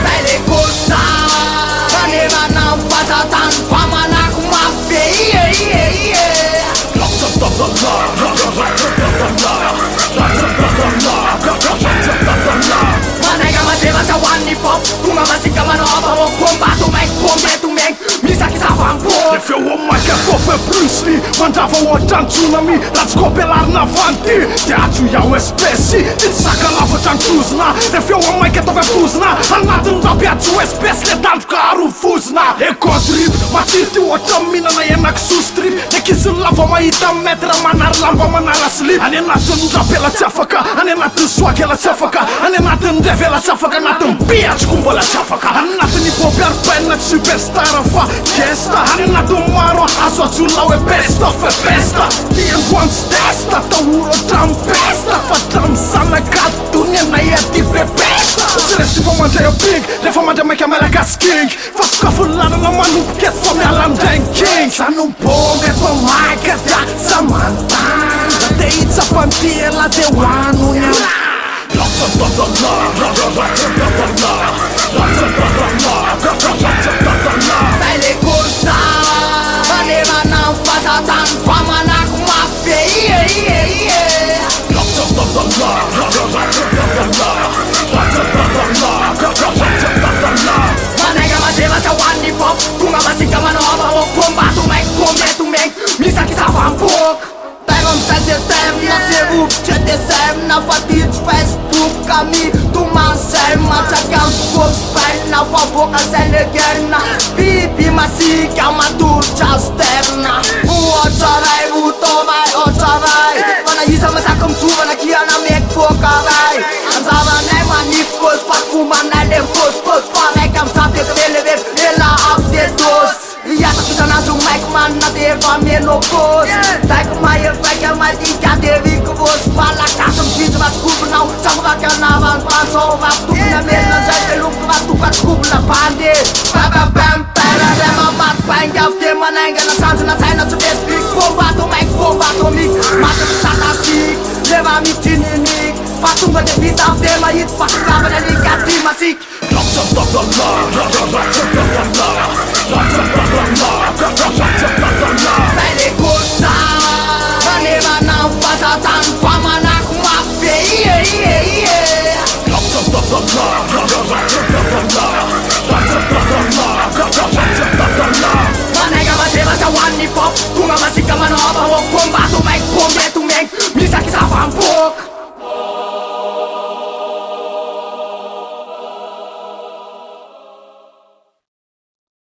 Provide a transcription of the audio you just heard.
Sai le cosa Kanema ng pasatan Pamanak mafi Manega masema sa one hip hop Kunga masika manova mo Komba tumeng Misaki sa fampo If you want my cat off a Bruce Lee Mandava o tsunami Let's go pelar na vanti Teatru iau especie Deci saka lava tantuzna If you want my cat off a Fuzna Anatând da piațu especie Le dan caru fuzna Eco drip Maciti o tamina na enak sustrip Nekizin lava mai ita metra Manar lamba manara slip Ane natând da pe la țeafăca Ane natând soake la țeafăca Ane natând deve la țeafăca Natând piaci cumbă la țeafăca Ane natând ipopiar penă superstar fa Chesta Ane natând maro Aso azulau e best of a festa Tien once testa Ta uro trampesta Fa tramsana catunia na e di pe pesta Celesti vă mânge eu big Le vă mânge mai chiamele ca skink Fa scafulare la manu Get for me alam den king Sa nu-mi pome pe maică dea Samantan De ița pantiela de oanu Sai le cosa Kanema ng pasatan Pamanak mafi Manega masema sa one hip hop Kunga masika manova mo Komba tumeng Misaki sa vampok Tegom să se tem, na se rup ce te semna Fatici Facebook ca mi, tu mă însemna Ceacam scop sperna, fa boca se legherna Pipi ma si chiama dulce sterna O ciarai, utomai, o ciarai Vana isa mă sa cum tu, vana chia na mek focarai Anzava ne manipos, fac fuma na le pos Fare cam sate că vele vep, e la apte dos Iată că s-a un mic man, na de va menopos Dacă mai e veche, mai din chiar de rică vos Pala ca să-mi știți, v-ați cupă n-au Ce-am văd chiar n-am în pan Sau v-ați tucă ne merg în zai de lucru V-ați tucă ați cupă la pande Bam, pera de mă mat Pain de-av de mănengă Na sanță, na țai, na ce despic Bombato mic Mată cu tata sic Leva mic, cine mic Fatungă de vit, av de mă hit Fac gravă de lic, ati mă sic Sai le cosa Kanema ng pasatan Pamanak mafi Manega masema sa one hip hop Kunga masika manova mo